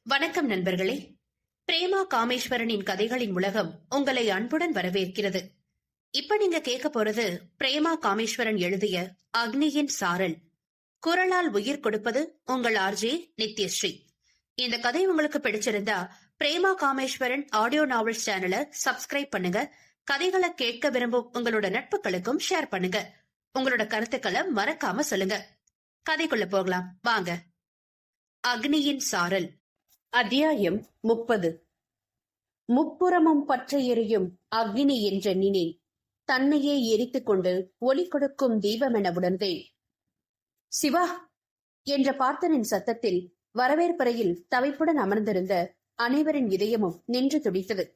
வணக்கம் நண்பர்களே. பிரேமா காமேஸ்வரனின் கதைகளின் உலகம் உங்களை அன்புடன் வரவேற்கிறது. இப்ப நீங்க கேட்க போறது பிரேமா காமேஸ்வரன் எழுதிய அக்னியின் சாரல். குரலால் உயிர் கொடுப்பது உங்கள் ஆர்ஜே நித்யஸ்ரீ. இந்த கதை உங்களுக்கு பிடிச்சிருந்தா பிரேமா காமேஸ்வரன் ஆடியோ நாவல்ஸ் சேனலை சப்ஸ்கிரைப் பண்ணுங்க. கதைகளை கேட்க விரும்பும் உங்களோட நட்புகளுக்கும் ஷேர் பண்ணுங்க. உங்களோட கருத்துக்களை மறக்காம சொல்லுங்க. கதைக்குள்ள போகலாம் வாங்க. அக்னியின் சாரல். அத்தியாயம் 30. முப்புறமும் பற்ற எரியும் அக்னி என்ற நினை தன்னையே எரித்துக் கொண்டு ஒளி கொடுக்கும் தீபமென உணர்ந்தேன். சிவா என்ற பார்த்தனின் சத்தத்தில் வரவேற்பறையில் தவிப்புடன் அமர்ந்திருந்த அனைவரின் இதயமும் நின்று துடித்தது.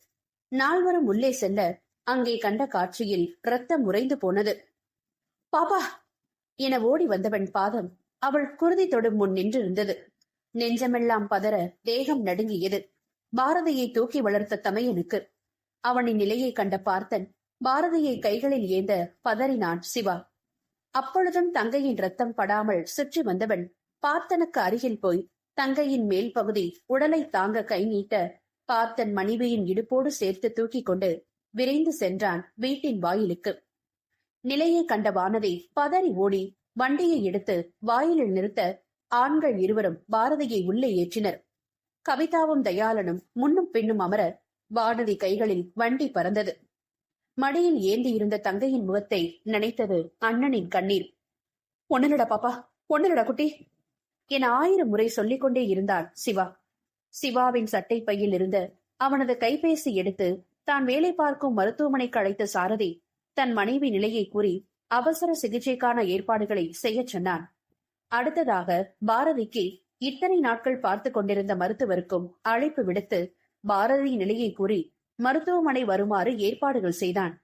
நால்வரும் உள்ளே செல்ல அங்கே கண்ட காட்சியில் இரத்தம் உறைந்து போனது. பாப்பா என ஓடி வந்தவன் பாதம் அவள் குருதி தொடும் முன் நின்றிருந்தது. நெஞ்சமெல்லாம் பதற தேகம் நடுங்கியது. பாரதியை தூக்கி வளர்த்த தமையனுக்கு. அவனின் நிலையை கண்ட பார்த்தன் பாரதியை கைகளில் ஏந்த பதறினான் சிவா. அப்பொழுதும் தங்கையின் ரத்தம் படாமல் சுற்றி வந்தவன் பார்த்தனுக்கு அருகில் போய் தங்கையின் மேல் பகுதி உடலை தாங்க கை நீட்ட பார்த்தன் மனைவியின் இடுப்போடு சேர்த்து தூக்கி கொண்டு விரைந்து சென்றான் வீட்டின் வாயிலுக்கு. நிலையை கண்ட வானதி பதறி ஓடி வண்டியை எடுத்து வாயிலில் நிறுத்த ஆண்கள் இருவரும் பாரதியை உள்ளே ஏற்றினர். கவிதாவும் தயாளனும் முன்னும் பின்னும் அமர வானதி கைகளில் வண்டி பறந்தது. மடியில் ஏந்தி இருந்த தங்கையின் முகத்தை நினைத்தது அண்ணனின் கண்ணீர். ஒண்ணுலடா பாப்பா, ஒண்ணுலடா குட்டி என 1000 முறை சொல்லிக் கொண்டே இருந்தான் சிவா. சிவாவின் சட்டை பையில் இருந்த அவனது கைபேசி எடுத்து தான் வேலை பார்க்கும் மருத்துவமனைக்கு அழைத்த சாரதி தன் மனைவி நிலையை கூறி அவசர சிகிச்சைக்கான ஏற்பாடுகளை செய்ய சொன்னான். அடுத்ததாக பாரதிக்கு இத்தனை நாட்கள் பார்த்து கொண்டிருந்த மருத்துவருக்கும் அழைப்பு விடுத்து பாரதி நிலையை கூறி மருத்துவமனை வருமாறு ஏற்பாடுகள் செய்தான்.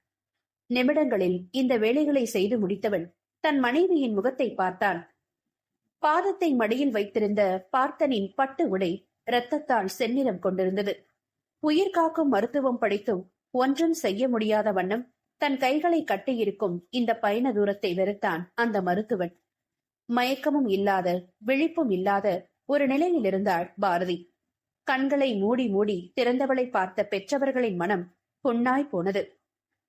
நிமிடங்களில் இந்த வேலைகளை செய்து முடித்தவன் தன் மனைவியின் முகத்தை பார்த்தான். பாதத்தை மடியில் வைத்திருந்த பார்த்தனின் பட்டு உடை இரத்தத்தால் செந்நிறம் கொண்டிருந்தது. உயிர் காக்கும் மருத்துவம் படித்தும் ஒன்றும் செய்ய முடியாத வண்ணம் தன் கைகளை கட்டியிருக்கும் இந்த பயண தூரத்தை வெறுத்தான் அந்த மருத்துவன். மயக்கமும் இல்லாத விழிப்பும் இல்லாத ஒரு நிலையில் இருந்தாள் பாரதி. கண்களை மூடி மூடி திறந்தவளை பார்த்த பெற்றவர்களின் மனம் புண்ணாய் போனது.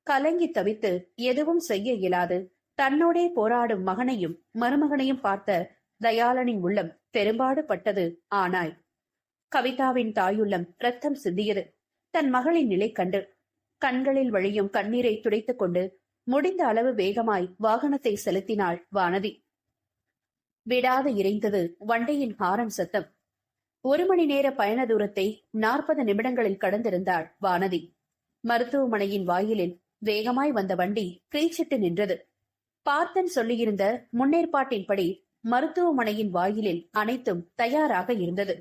கலங்கி தவித்து எதுவும் செய்ய இயலாது தன்னோடே போராடும் மகனையும் மருமகனையும் பார்த்த தயாளனின் உள்ளம் பெரும்பாடு பட்டது. ஆனாய் கவிதாவின் தாயுள்ளம் ரத்தம் சிந்தியது. தன் மகளின் நிலை கண்டு கண்களில் வழியும் கண்ணீரை துடைத்துக் கொண்டு முடிந்த அளவு வேகமாய் வாகனத்தை செலுத்தினாள் வானதி. விடாது இறைந்தது வண்டியின் ஹாரன் சத்தம். 1 மணி நேர பயண தூரத்தை 40 நிமிடங்களில் கடந்திருந்தாள் வானதி. மருத்துவமனையின் வாயிலில் வேகமாய் வந்த வண்டி கிரீச்சிட்டு நின்றது. பார்த்தன் சொல்லியிருந்த முன்னேற்பாட்டின்படி மருத்துவமனையின் வாயிலில் அனைத்தும் தயாராக இருந்தது.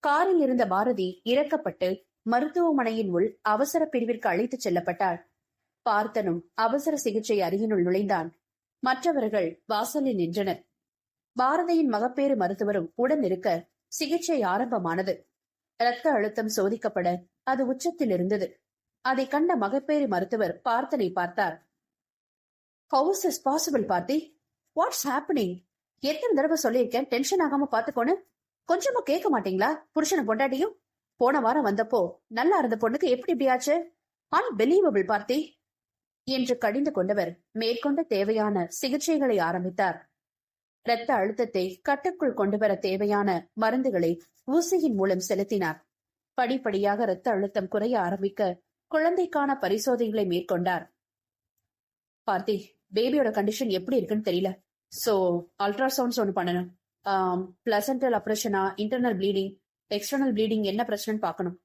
காரில் இருந்த பாரதி இறக்கப்பட்டு மருத்துவமனையின் உள் அவசர பிரிவிற்கு அழைத்துச் செல்லப்பட்டாள். பார்த்தனும் அவசர சிகிச்சை அறையினுள் நுழைந்தான். மற்றவர்கள் வாசலில் நின்றனர். பாரதியின் மகப்பேறு மருத்துவரும் உடன் இருக்க சிகிச்சை ஆரம்பமானது. இரத்த அழுத்தம் சோதிக்கப்பட அது உச்சத்தில் இருந்தது. அதை கண்ட மகப்பேறு மருத்துவர் பார்த்தனை பார்த்தார். How is this possible, Parthi? What's happening? எத்தனை தடவை சொல்லியிருக்கேன் டென்ஷன் ஆகாம பாத்துக்கோன்னு. கொஞ்சமா கேட்க மாட்டீங்களா? புருஷனை பொண்டாட்டியும் போன வாரம் வந்தப்போ நல்லா இருந்த பொண்ணுக்கு எப்படி இப்படியாச்சு? அன்பிலீவபிள் பார்த்தி என்று கடிந்து கொண்டவர் மேற்கொண்ட தேவையான சிகிச்சைகளை ஆரம்பித்தார். இரத்த அழுத்தத்தை கட்டுக்குள் கொண்டு வர தேவையான மருந்துகளை ஊசியின் மூலம் செலுத்தினார். படிப்படியாக இரத்த அழுத்தம் குறைய ஆரம்பிக்க குழந்தைக்கான பரிசோதனைகளை மேற்கொண்டார். பார்த்தி, பேபியோட கண்டிஷன் எப்படி இருக்குன்னு தெரியல. சோ அல்ட்ராசவுண்ட்ஸ் ஒண்ணு பண்ணணும். பிளசன்டல் அப்ரேஷனா, இன்டர்னல் ப்ளீடிங், எக்ஸ்டர்னல் ப்ளீடிங் என்ன பிரச்சனைன்னு பார்க்கணும்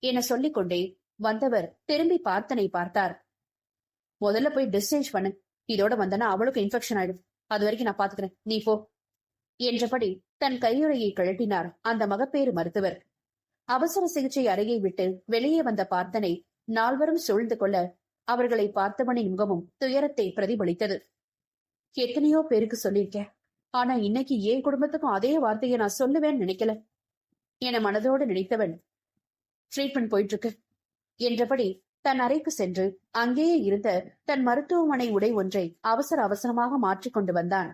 என சொல்லிக்கொண்டே வந்தவர் திரும்பி பார்த்தனை பார்த்தார். முதல்ல போய் டிஸ்சார்ஜ் பண்ணு. இதோட வந்தனா அவளுக்கு இன்ஃபெக்ஷன் ஆயிடும். அது வரைக்கும் நான் பாத்துக்கிறேன், நீ போ என்றபடி தன் கையுறையை கழட்டினார் அந்த மகப்பேறு மருத்துவர். அவசர சிகிச்சை அறையை விட்டு வெளியே வந்த பார்த்தனை நால்வரும் சூழ்ந்து கொள்ள அவர்களை பார்த்தவனின் முகமும் துயரத்தை பிரதிபலித்தது. எத்தனையோ பேருக்கு சொல்லியிருக்கேன், ஆனா இன்னைக்கு என் குடும்பத்துக்கும் அதே வார்த்தையை நான் சொல்லுவேன்னு நினைக்கல என மனதோடு நினைத்தவன் ட்ரீட்மெண்ட் போயிட்டு இருக்கு என்றபடி தன் அறைக்கு சென்று அங்கேயே இருந்த தன் மருத்துவமனை உடை ஒன்றை அவசர அவசரமாக மாற்றிக்கொண்டு வந்தான்.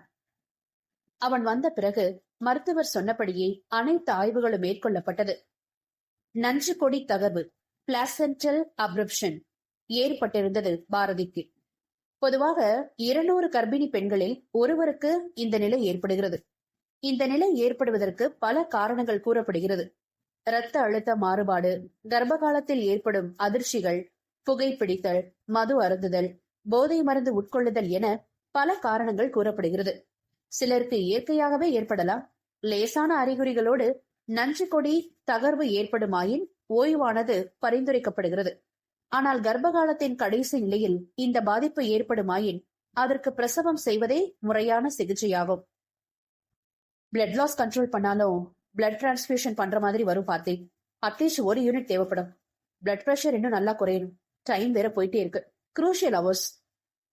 அவன் வந்த பிறகு மருத்துவர் சொன்னபடியே அனைத்து ஆய்வுகளும் மேற்கொள்ளப்பட்டது. நஞ்சு கொடி தகர்வு பிளாசென்டல் அப்ரப்ஷன் ஏற்பட்டிருந்தது பாரதிக்கு. பொதுவாக 200 கர்ப்பிணி பெண்களில் ஒருவருக்கு இந்த நிலை ஏற்படுகிறது. இந்த நிலை ஏற்படுவதற்கு பல காரணங்கள் கூறப்படுகிறது. இரத்த அழுத்த மாறுபாடு, கர்ப்ப காலத்தில் ஏற்படும் அதிர்ச்சிகள், புகைப்பிடித்தல், மது அருந்துதல், போதை மருந்து உட்கொள்ளுதல் என பல காரணங்கள் கூறப்படுகிறது. சிலருக்கு இயற்கையாகவே ஏற்படலாம். லேசான அறிகுறிகளோடு நஞ்சு கொடி தகர்வு ஏற்படுமாயின் ஓய்வானது பரிந்துரைக்கப்படுகிறது. ஆனால் கர்ப்ப காலத்தின் கடைசி நிலையில் இந்த பாதிப்பு ஏற்படுமாயின் அதற்கு பிரசவம் செய்வதே முறையான சிகிச்சையாகும். பிளட் லாஸ் கண்ட்ரோல் பண்ணாலும் பிளட் டிரான்ஸ்பியூஷன் பண்ற மாதிரி வரும் பார்த்தே. அட்லீஸ்ட் 1 யூனிட் தேவைப்படும். பிளட் பிரஷர் இன்னும் நல்லா குறையணும். டைம் வேற போயிட்டே இருக்கு. Crucial hours.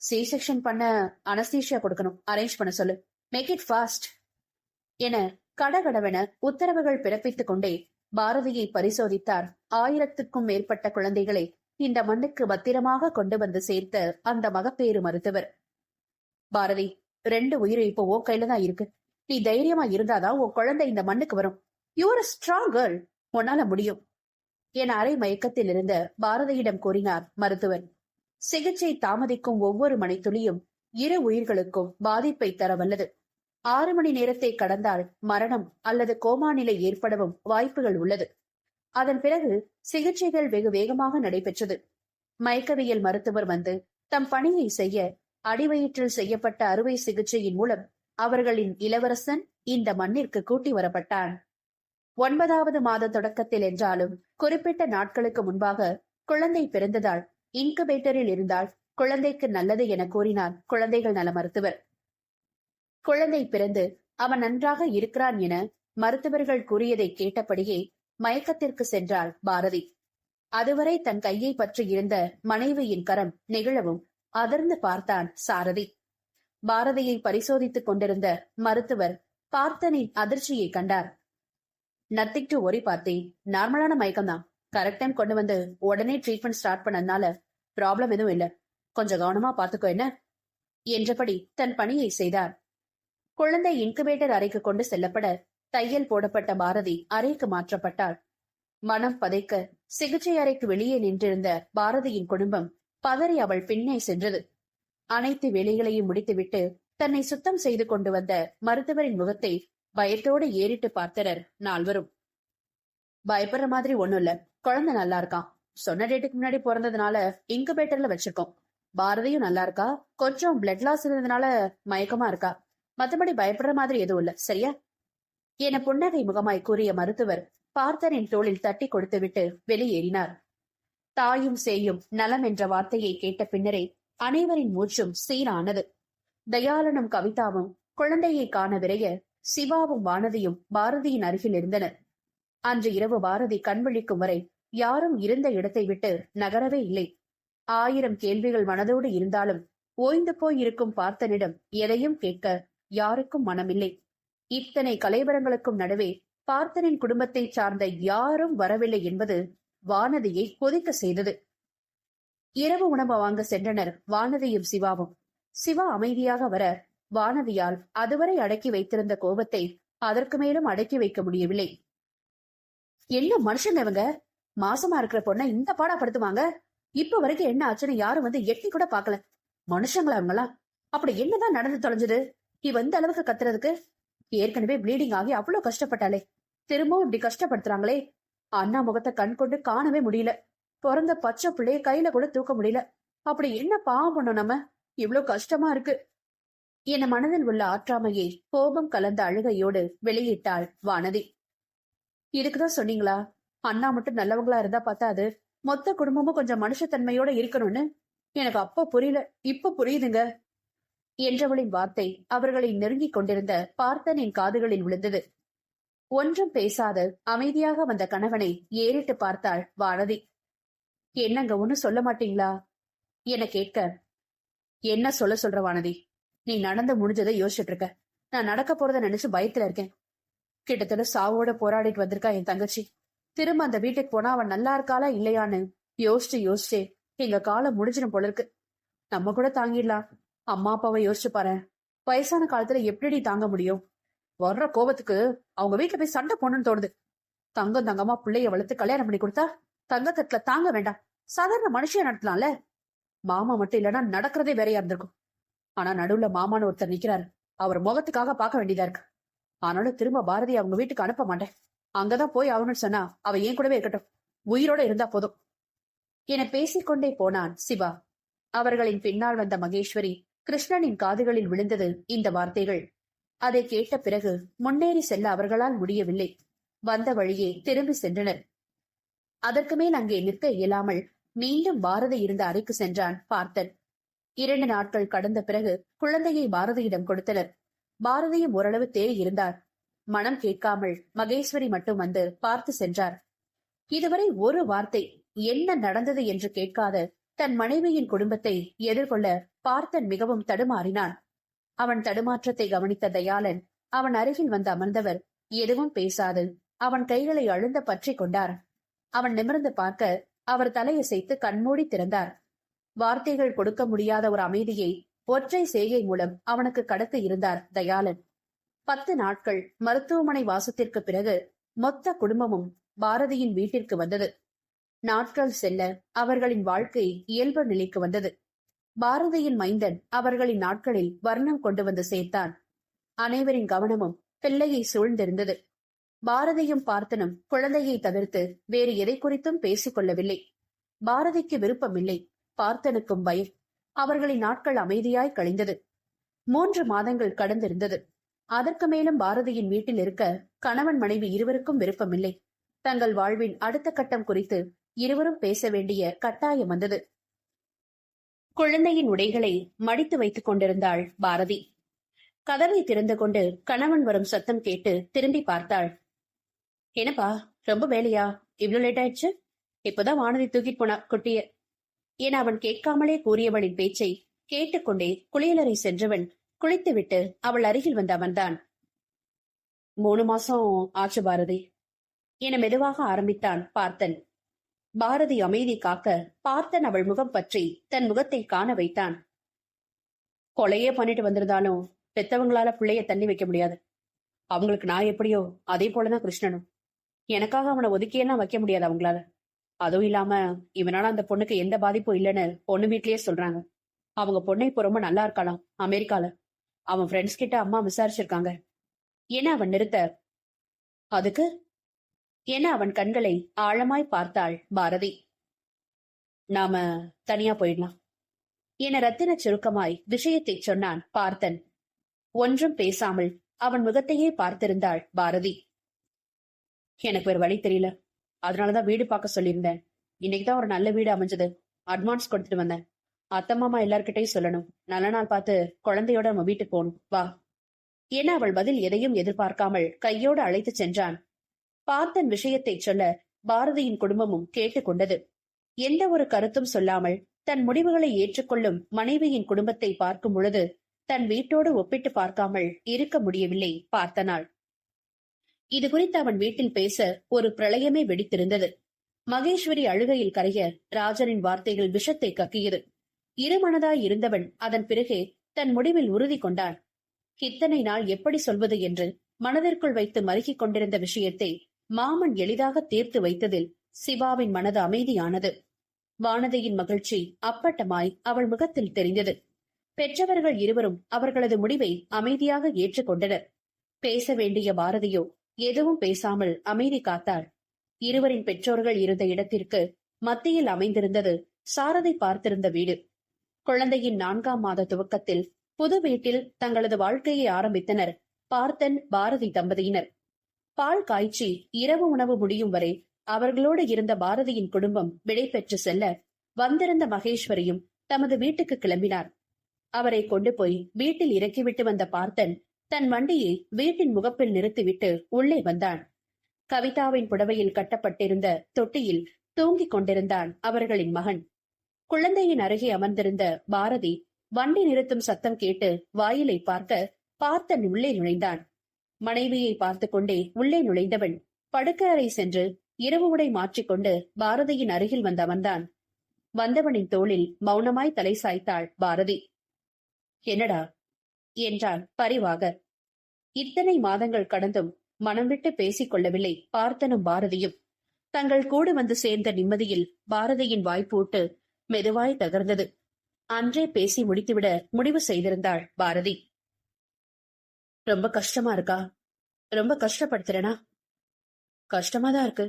சி செக்ஷன் பண்ண அனஸ்தீஷியா கொடுக்கணும். அரேஞ்ச் பண்ண சொல்லு. மேக் இட் ஃபாஸ்ட் என கடகடவென உத்தரவுகள் பிறப்பித்துக் கொண்டே பாரதியை பரிசோதித்தார். 1000க்கும் மேற்பட்ட குழந்தைகளை இந்த மண்ணுக்கு பத்திரமாக கொண்டு வந்து சேர்த்த அந்த மகப்பேறு மருத்துவர். பாரதி, 2 உயிர் இப்போ உன் கையில தான் இருக்கு. நீ தைரியமா இருந்தாதான் உன் குழந்தை இந்த மண்ணுக்கு வரும். You're a strong girl. உன்னால முடியும் என அரை மயக்கத்தில் இருந்த பாரதியிடம் கூறினார் மருத்துவர். சிகிச்சை தாமதிக்கும் ஒவ்வொரு மணித்துளியும் 2 உயிர்களுக்கும் பாதிப்பை தர வல்லது. 6 மணி நேரத்தை கடந்தால் மரணம் அல்லது கோமா நிலை ஏற்படவும் வாய்ப்புகள் உள்ளது. அதன் பிறகு சிகிச்சைகள் வெகு வேகமாக நடைபெற்றது. மயக்கவியல் மருத்துவர் வந்து தம் பணியை செய்ய அடிவயிற்றில் செய்யப்பட்ட அறுவை சிகிச்சையின் மூலம் அவர்களின் இளவரசன் இந்த மண்ணிற்கு கூட்டி வரப்பட்டான். 9வது மாத தொடக்கத்தில் என்றாலும் குறிப்பிட்ட நாட்களுக்கு முன்பாக குழந்தை பிறந்ததால் இன்குபேட்டரில் இருந்தால் குழந்தைக்கு நல்லது என கூறினார் குழந்தைகள் நல மருத்துவர். குழந்தை பிறந்து அவன் நன்றாக இருக்கிறான் என மருத்துவர்கள் கூறியதை கேட்டபடியே மயக்கத்திற்கு சென்றாள் பாரதி. அதுவரை தன் கையை பற்றி இருந்த மனைவியின் கரம் நெகிழவும் அதிர்ந்து பார்த்தான் சாரதி. பாரதியை பரிசோதித்துக் கொண்டிருந்த மருத்துவர் பார்த்தனின் அதிர்ச்சியை கண்டார். நத்திங் டு ஒரி பார்த்தி, நார்மலான மயக்கம்தான். கரெக்ட் டைம் கொண்டு வந்து உடனே ட்ரீட்மெண்ட் ஸ்டார்ட் பண்ணதுனால ப்ராப்ளம் எதுவும் இல்ல. கொஞ்சம் கவனமா பாத்துக்கோ என்ன என்றபடி தன் பணியை செய்தார். குழந்தை இன்குபேட்டர் அறைக்கு கொண்டு செல்லப்பட தையல் போடப்பட்ட பாரதி அறைக்கு மாற்றப்பட்டாள். மனம் பதைக்க சிகிச்சை அறைக்கு வெளியே நின்றிருந்த பாரதியின் குடும்பம் பதறி அவள் பின்னே சென்றது. அனைத்து வேலைகளையும் முடித்துவிட்டு தன்னை சுத்தம் செய்து கொண்டு வந்த மருத்துவரின் முகத்தை பயத்தோடு ஏறிட்டு பார்த்தனர் 4வரும். பயப்படுற மாதிரி ஒண்ணும் இல்ல, குழந்தை நல்லா இருக்கான். சொன்ன டேட்டுக்கு முன்னாடி பிறந்ததுனால இன்குபேட்டர்ல வச்சிருக்கோம். பாரதியும் நல்லா இருக்கா. கொஞ்சம் பிளட் லாஸ் இருந்ததுனால மயக்கமா இருக்கா. மத்தபடி பயப்படுற மாதிரி எதுவும் இல்ல, சரியா என புன்னகை முகமாய் கூறிய மருத்துவர் பார்த்தனின் தோளில் தட்டி கொடுத்துவிட்டு வெளியேறினார். தாயும் சேயும் நலம் என்ற வார்த்தையை கேட்ட பின்னரே அனைவரின் மூச்சும் சீரானது. தயாளனும் கவிதாவும் குழந்தையை காண விரைய சிவாவும் வானதியும் பாரதியின் அருகில் இருந்தனர். அன்று இரவு பாரதி கண்விழிக்கும் வரை யாரும் இருந்த இடத்தை விட்டு நகரவே இல்லை. 1000 கேள்விகள் மனதோடு இருந்தாலும் ஓய்ந்து போய் இருக்கும் பார்த்தனிடம் எதையும் கேட்க யாருக்கும் மனமில்லை. இத்தனை கலைவரங்களுக்கும் நடுவே பார்த்தனின் குடும்பத்தை சார்ந்த யாரும் வரவில்லை என்பது வானதியை கொதிக்க செய்தது. இரவு உணவு வாங்க சென்றனர் வானதியும் சிவாவும். சிவா அமைதியாக வர வானதியால் அதுவரை அடக்கி வைத்திருந்த கோபத்தை அதற்கு மேலும் அடக்கி வைக்க முடியவில்லை. என்ன மனுஷங்க இவங்க, மாசமா இருக்கிற பொண்ண இந்த பாடா படுத்துவாங்க. இப்ப வரைக்கும் என்ன ஆச்சுன்னு யாரும் வந்து எட்டி கூட பாக்கல. மனுஷங்களா அவங்களா? அப்படி என்னதான் நடந்து தொலைஞ்சது இவ இந்த அளவுக்கு கத்துறதுக்கு? ஏற்கனவே ப்ளீடிங் ஆகி அவ்வளவு கஷ்டப்பட்டாலே திரும்பவும் இப்படி கஷ்டப்படுத்துறாங்களே. அண்ணா முகத்தை கண் கொண்டு காணவே முடியல. பிறந்த பச்சை பிள்ளைய கையில கூட தூக்க முடியல. அப்படி என்ன பாவம் பண்ணோம் நம்ம? இவ்வளவு கஷ்டமா இருக்கு என மனதில் உள்ள ஆற்றாமையை கோபம் கலந்த அழுகையோடு வெளியிட்டாள் வானதி. இதுக்குதான் சொன்னீங்களா அண்ணா மட்டும் நல்லவங்களா இருந்தா பார்த்தாது, மொத்த குடும்பமும் கொஞ்சம் மனுஷத்தன்மையோட இருக்கணும்னு? எனக்கு அப்ப புரியல, இப்ப புரியுதுங்க என்றவளின் வார்த்தை அவர்களை நெருங்கிக் கொண்டிருந்த பார்த்தனின் காதுகளில் விழுந்தது. ஒன்றும் பேசாத அமைதியாக வந்த கணவனை ஏறிட்டு பார்த்தாள் வானதி. என்னங்க ஒண்ணு சொல்ல மாட்டீங்களா என கேட்க, என்ன சொல்ற வானதி? நீ நடந்து முடிஞ்சதை யோசிச்சுட்டு இருக்க. நான் நடக்க போறத நினைச்சு பயத்துல இருக்கேன். கிட்டத்தட்ட சாவோட போராடிட்டு வந்திருக்கா என் தங்கச்சி. திரும்ப அந்த வீட்டுக்கு போனா அவன் நல்லா இருக்காளா இல்லையான்னு யோசிச்சு எங்க காலம் முடிஞ்சிடும் போல இருக்கு. நம்ம கூட தாங்கிடலாம். அம்மா அப்பாவை யோசிச்சு பாரு, வயசான காலத்துல எப்படி தாங்க முடியும்? வர்ற கோபத்துக்கு அவங்க வீட்டுல போய் சண்டை போடணும்னு தோணுது. தங்கம் தங்கமா பிள்ளைய வளர்த்து கல்யாணம் பண்ணி கொடுத்தா தங்கத்தட்டுல தாங்க வேண்டாம், சாதாரண மனுஷியா நடத்தலாம்ல. மாமா மட்டும் இல்லைன்னா நடக்கிறதே வேறையா இருந்திருக்கும். ஆனா நடுவுல மாமான்னு ஒருத்தர் நிக்கிறாரு. அவர் முகத்துக்காக பார்க்க வேண்டியதா இருக்கு. ஆனாலும் திரும்ப பாரதி அவங்க வீட்டுக்கு அனுப்ப மாட்டேன். அங்கதான் போய் ஆகணும்னு சொன்னா அவ ஏன் கூடவே இருக்கட்டும், உயிரோட இருந்தா போதும் என பேசிக்கொண்டே போனான் சிவா. அவர்களின் பின்னால் வந்த மகேஸ்வரி கிருஷ்ணனின் காதுகளில் விழுந்தது இந்த வார்த்தைகள். அதை கேட்ட பிறகு முன்னேறி செல்ல அவர்களால் முடியவில்லை. வந்த வழியே திரும்பி சென்றனர். அதற்கு மேல் அங்கே நிற்க இயலாமல் மீண்டும் பாரதி இருந்த அறைக்கு சென்றான் பார்த்தன். 2 நாட்கள் கடந்த பிறகு குழந்தையை பாரதியிடம் கொடுத்தனர். பாரதியும் ஓரளவு தேறி இருந்தார். மனம் கேட்காமல் மகேஸ்வரி மட்டும் வந்து பார்த்து சென்றார். இதுவரை ஒரு வார்த்தை என்ன நடந்தது என்று கேட்காத தன் மனைவியின் குடும்பத்தை எதிர்கொள்ள பார்த்தன் மிகவும் தடுமாறினான். அவன் தடுமாற்றத்தை கவனித்த தயாளன் அவன் அருகில் வந்து அமர்ந்தவர் எதுவும் பேசாது அவன் கைகளை அழுந்த பற்றி கொண்டார். அவன் நிமிர்ந்து பார்க்க அவர் தலையசைத்து கண்மூடி திறந்தார். வார்த்தைகள் கொடுக்க முடியாத ஒரு அமைதியை ஒற்றை செய்கை மூலம் அவனுக்கு கடத்த இருந்தார் தயாளன். 10 நாட்கள் மருத்துவமனை வாசத்திற்கு பிறகு மொத்த குடும்பமும் பாரதியின் வீட்டிற்கு வந்தது. நாட்கள் செல்ல அவர்களின் வாழ்க்கை இயல்பு நிலைக்கு வந்தது. பாரதியின் மைந்தன் அவர்களின் நாட்களில் வர்ணம் கொண்டு வந்து சேர்த்தான். அனைவரின் கவனமும் பிள்ளையை சூழ்ந்திருந்தது. பாரதியும் பார்த்தனும் குழந்தையை தவிர்த்து வேறு எதை குறித்தும் பேசிக் கொள்ளவில்லை. பாரதிக்கு விருப்பமில்லை, பார்த்தனுக்கும் பயம். அவர்களின் நாட்கள் அமைதியாய் கழிந்தது. 3 மாதங்கள் கடந்திருந்தது. அதற்கு மேலும் பாரதியின் வீட்டில் இருக்க கணவன் மனைவி இருவருக்கும் விருப்பமில்லை. தங்கள் வாழ்வின் அடுத்த கட்டம் குறித்து இருவரும் பேச வேண்டிய கட்டாயம் வந்தது. குழந்தையின் உடைகளை மடித்து வைத்துக் கொண்டிருந்தாள் பாரதி. கதவை திறந்து கொண்டு கணவன் வரும் சத்தம் கேட்டு திரும்பி பார்த்தாள். என்னப்பா, ரொம்ப வேலையா? இவ்வளவு லேட் ஆயிடுச்சு? இப்பதான் வானதி தூக்கிட்டு போனா குட்டிய என அவன் கேட்காமலே கூறியவளின் பேச்சை கேட்டுக்கொண்டே குளியலறை சென்றவன் குளித்துவிட்டு அவள் அருகில் வந்து அமர்ந்தான். 3 மாசம் ஆச்சு பாரதி என மெதுவாக ஆரம்பித்தான் பார்த்தன். பாரதி அமைதி காக்க பார்த்தன் அவள் முகம் பற்றி தன் முகத்தை காண வைத்தான். கொலையே பண்ணிட்டு வந்திருந்தாலும் பெத்தவங்களால பிள்ளைய தள்ளி வைக்க முடியாது. அவங்களுக்கு நான் எப்படியோ அதே போலதான் கிருஷ்ணனும். எனக்காக அவனை ஒதுக்கியெல்லாம் வைக்க முடியாது அவங்களால. அதுவும் இல்லாம இவனால அந்த பொண்ணுக்கு எந்த பாதிப்பும் இல்லைன்னு பொண்ணு வீட்லயே சொல்றாங்க. அவங்க பொண்ணை இப்போ ரொம்ப நல்லா இருக்காளாம் அமெரிக்கால. அவன் ஃப்ரெண்ட்ஸ் கிட்ட அம்மா விசாரிச்சிருக்காங்க என அவன் நிறுத்த, அதுக்கு என அவன் கண்களை ஆழமாய் பார்த்தாள் பாரதி. நாம தனியா போயிடலாம் என ரத்தின சுருக்கமாய் விஷயத்தை சொன்னான் பார்த்தன். ஒன்றும் பேசாமல் அவன் முகத்தையே பார்த்திருந்தாள் பாரதி. எனக்கு வேறு வழி தெரியல, அதனாலதான் வீடு பார்க்க சொல்லியிருந்தேன். இன்னைக்குதான் ஒரு நல்ல வீடு அமைஞ்சது, அட்வான்ஸ் கொடுத்துட்டு வந்தேன். அத்தை மாமா எல்லார்கிட்டையும் சொல்லணும். நல்ல நாள் பார்த்து குழந்தையோட நம்ம வீட்டுக்கு போகணும், வா என அவள் பதில் எதையும் எதிர்பார்க்காமல் கையோடு அழைத்து சென்றான். பார்த்தன் விஷயத்தை சொல்ல பாரதியின் குடும்பமும் கேட்டுக்கொண்டது. எந்த ஒரு கருத்தும் சொல்லாமல் தன் முடிவுகளை ஏற்றுக்கொள்ளும் மனைவியின் குடும்பத்தை பார்க்கும் பொழுது தன் வீட்டோடு ஒப்பிட்டு பார்க்காமல் இருக்க முடியவில்லை பார்த்தனாள். இது குறித்து அவன் வீட்டில் பேச ஒரு பிரளயமே வெடித்திருந்தது. மகேஸ்வரி அழுகையில் கரைய ராஜனின் வார்த்தைகள் விஷத்தை கக்கியது. இருமனதாய் இருந்தவன் அதன் பிறகே தன் முடிவில் உறுதி கொண்டான். இத்தனை நாள் எப்படி சொல்வது என்று மனதிற்குள் வைத்து மறுக்கிக் கொண்டிருந்த விஷயத்தை மாமன் எளிதாக தீர்த்து வைத்ததில் சிவாவின் மனது அமைதியானது. வானதியின் மகிழ்ச்சி அப்பட்டமாய் அவள் முகத்தில் தெரிந்தது. பெற்றவர்கள் இருவரும் அவர்களது முடிவை அமைதியாக ஏற்றுக்கொண்டனர். பேச வேண்டிய பாரதியோ எதுவும் பேசாமல் அமைதி காத்தாள். இருவரின் பெற்றோர்கள் இருந்த இடத்திற்கு மத்தியில் அமைந்திருந்தது சாரதை பார்த்திருந்த வீடு. குழந்தையின் 4ஆம் மாத துவக்கத்தில் புது வீட்டில் தங்களது வாழ்க்கையை ஆரம்பித்தனர் பார்த்தன் பாரதி தம்பதியினர். பால் காய்ச்சி இரவு உணவு முடியும் வரை அவர்களோடு இருந்த பாரதியின் குடும்பம் விடை பெற்று செல்ல வந்திருந்த மகேஸ்வரியும் தமது வீட்டுக்கு கிளம்பினார். அவரை கொண்டு போய் வீட்டில் இறக்கிவிட்டு வந்த பார்த்தன் தன் வண்டியை வீட்டின் முகப்பில் நிறுத்திவிட்டு உள்ளே வந்தான். கவிதாவின் புடவையில் கட்டப்பட்டிருந்த தொட்டியில் தூங்கிக் கொண்டிருந்தான் அவர்களின் மகன். குழந்தையின் அருகே அமர்ந்திருந்த பாரதி வண்டி நிறுத்தும் சத்தம் கேட்டு வாயிலை பார்க்க பார்த்தன் உள்ளே நுழைந்தான். மனைவியை பார்த்து கொண்டே உள்ளே நுழைந்தவன் படுக்கை அறை சென்று இரவு உடை மாற்றிக்கொண்டு பாரதியின் அருகில் வந்து அமர்ந்தான். வந்தவனின் தோளில் மௌனமாய் தலை சாய்த்தாள் பாரதி. என்னடா என்றான் பரிவாக. இத்தனை மாதங்கள் கடந்தும் மனம் விட்டு பேசிக் கொள்ளவில்லை பார்த்தனும் பாரதியும். தங்கள் கூட வந்து சேர்ந்த நிம்மதியில் பாரதியின் வாய்ப்போட்டு மெதுவாய் தகர்ந்தது. அன்றே பேசி முடித்துவிட முடிவு செய்திருந்தாள் பாரதி. ரொம்ப கஷ்டமா இருக்கா? ரொம்ப கஷ்டப்படுத்துறேனா? கஷ்டமாதான் இருக்கு.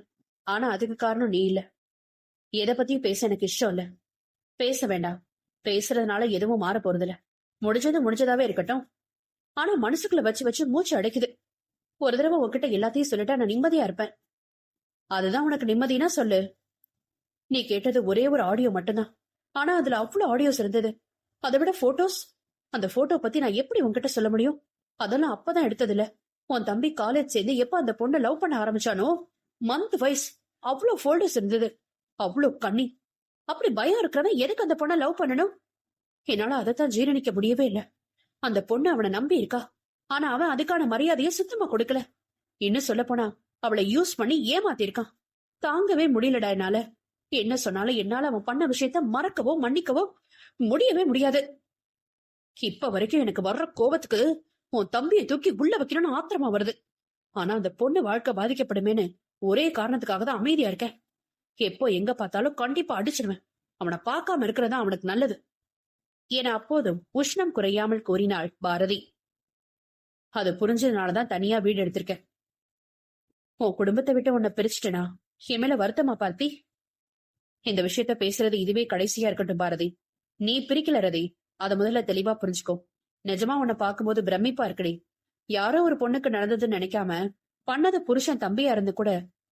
ஆனா அதுக்கு காரணம் நீ இல்ல. எதை பத்தியும் பேச எனக்கு இஷ்டம் இல்ல. பேச வேண்டாம். பேசுறதுனால எதுவும் மாற போறதில்ல. முடிஞ்சது முடிஞ்சதாவே இருக்கட்டும். ஆனா மனசுக்குள்ள வச்சு வச்சு மூச்சு அடைக்குது. ஒரு தடவை உன்கிட்ட எல்லாத்தையும் சொல்லிட்டா நான் நிம்மதியா இருப்பேன். அதுதான் உனக்கு நிம்மதினா சொல்லு. நீ கேட்டது ஒரே ஒரு ஆடியோ மட்டும்தான். ஆனா அதுல அவ்வளவு ஆடியோஸ் இருந்தது. அதை விட போட்டோஸ். அந்த போட்டோ பத்தி நான் எப்படி உன்கிட்ட சொல்ல முடியும்? அதெல்லாம் அப்பதான் எடுத்தது இல்ல. உன் தம்பி காலேஜ் சேர்ந்து எப்ப அந்த பொண்ணை லவ் பண்ண ஆரம்பிச்சானோ மந்த் வைஸ் அவ்வளவு போல்டர்ஸ் இருந்தது. அவ்வளவு கண்ணி. அப்படி பயம் இருக்கிறவன் எதுக்கு அந்த பொண்ணை லவ் பண்ணணும்? என்னால அதைத்தான் ஜீரணிக்க முடியவே இல்ல. அந்த பொண்ணு அவனை நம்பி இருக்கா. ஆனா அவன் அதுக்கான மரியாதையை சுத்தமா கொடுக்கல. இன்னும் சொல்ல போனா அவளை யூஸ் பண்ணி ஏமாத்திருக்கான். தாங்கவே முடியலடா என்னால. என்ன சொன்னாலும் என்னால அவன் பண்ண விஷயத்த மறக்கவோ மன்னிக்கவோ முடியவே முடியாது. இப்ப வரைக்கும் எனக்கு வர்ற கோபத்துக்கு உன் தம்பியை தூக்கி உள்ள வைக்கணும்னு ஆத்திரமா வருது. ஆனா அந்த பொண்ணு வாழ்க்கை பாதிக்கப்படுமேன்னு ஒரே காரணத்துக்காக தான் அமைதியா இருக்கேன். எப்போ எங்க பார்த்தாலும் கண்டிப்பா அடிச்சிருவேன். அவனை பார்க்காம இருக்கிறதா அவனுக்கு நல்லது என அப்போதும் உஷ்ணம் குறையாமல் கூறினாள் பாரதி. அது புரிஞ்சதுனாலதான் தனியா வீடு எடுத்திருக்கேன். உன் குடும்பத்தை விட்டு உன்னை பிரிச்சுட்டேனா? என் மேல வருத்தமா பார்த்தி? இந்த விஷயத்த பேசுறது இதுவே கடைசியா இருக்கட்டும் பாரதி. நீ பிரிக்கல ரதி. அத முதல்ல தெளிவா புரிஞ்சுக்கோ. நிஜமா உன்னை பார்க்கும்போது பிரமிப்பா இருக்குடி. யாரோ ஒரு பொண்ணுக்கு நடந்ததுன்னு நினைக்காம பண்ணது புருஷன் தம்பியா இருந்து கூட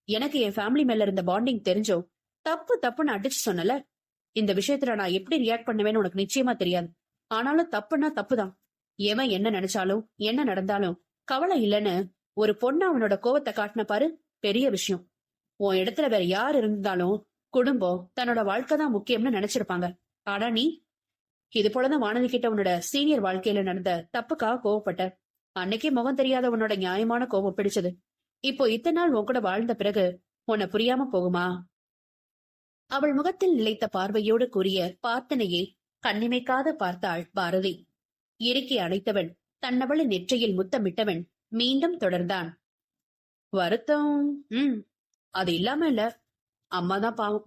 எனக்கு என் ஃபேமிலி மேல இருந்த பாண்டிங் தெரிஞ்சோ தப்பு தப்புன்னு அடிச்சு சொன்னல. இந்த விஷயத்துல நான் எப்படி ரியாக்ட் பண்ணுவேன்னு உனக்கு நிச்சயமா தெரியாது. ஆனாலும் தப்புன்னா தப்புதான். எவன் என்ன நினைச்சாலும் என்ன நடந்தாலும் கவலை இல்லைன்னு ஒரு பொண்ணு அவனோட கோவத்தை காட்டின பாரு, பெரிய விஷயம். உன் இடத்துல வேற யார் இருந்தாலும் குடும்பம் தன்னோட வாழ்க்கை தான் முக்கியம்னு நினைச்சிருப்பாங்க. ஆனா நீ இது போலதான் வானதி கிட்ட உன்னோட சீனியர் வாழ்க்கையில நடந்த தப்புக்காக கோவப்பட்ட. அன்னைக்கே முகம் தெரியாத உன்னோட நியாயமான கோவம் பிடிச்சது. இப்போ இத்தனை நாள் உன் கூட வாழ்ந்த பிறகு உன்னை புரியாம போகுமா? அவள் முகத்தில் நிலைத்த பார்வையோடு கூறிய பார்த்தனையே கண்ணிமைக்காத பார்த்தாள் பாரதி. இறுக்கி அணைத்தவன் தன்னவளின் நெற்றியில் முத்தமிட்டவன் மீண்டும் தொடர்ந்தான். வருத்தம் அது இல்லாம இல்ல. அம்மாதான் பாவம்.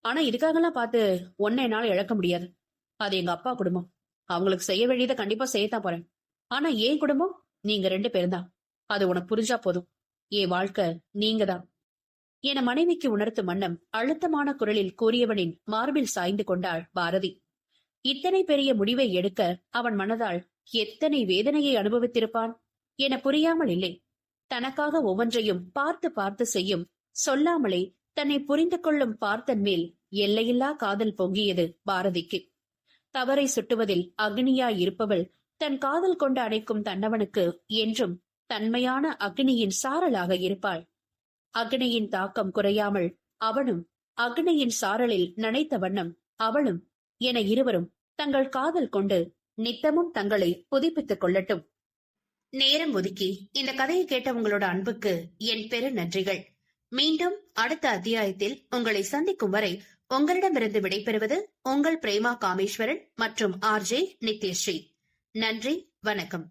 ஆனா இதுக்காகலாம் பார்த்து ஒன்ன என்னால இழக்க முடியாது. அது எங்க அப்பா குடும்பம். அவங்களுக்கு செய்ய வேண்டியதை கண்டிப்பா செய்யத்தான் போறேன். ஆனா ஏன் குடும்பம் நீங்க 2 பேரும் தான். அது உனக்கு புரிஞ்சா போதும். என் வாழ்க்கை நீங்க தான் என மனைவிக்கு உணர்த்தும் வண்ணம் அழுத்தமான குரலில் கூறியவனின் மார்பில் சாய்ந்து கொண்டாள் பாரதி. இத்தனை பெரிய முடிவை எடுக்க அவன் மனதால் எத்தனை வேதனையை அனுபவித்திருப்பான் என புரியாமல் இல்லை. தனக்காக ஒவ்வொன்றையும் பார்த்து பார்த்து செய்யும், சொல்லாமலே தன்னை புரிந்து கொள்ளும் பார்த்தன் மேல் எல்லையில்லா காதல் பொங்கியது பாரதிக்கு. தவறை சுட்டுவதில் அக்னியாய் இருப்பவள் தன் காதல் கொண்டு அணைக்கும் தன்னவனுக்கு என்றும் தன்மையான அக்னியின் சாரலாக இருப்பாள். அக்னியின் தாக்கம் குறையாமல் அவனும் அக்னியின் சாரலில் நனைத்த வண்ணம் அவளும் என இருவரும் தங்கள் காதல் கொண்டு நித்தமும் தங்களை புதுப்பித்துக் கொள்ளட்டும். நேரம் ஒதுக்கி இந்த கதையை கேட்ட உங்களோட அன்புக்கு என் பெரு நன்றிகள். மீண்டும் அடுத்த அத்தியாயத்தில் உங்களை சந்திக்கும் வரை உங்களிடமிருந்து விடைபெறுவது உங்கள் பிரேமா காமேஸ்வரன் மற்றும் RJ நித்யஸ்ரீ. நன்றி, வணக்கம்.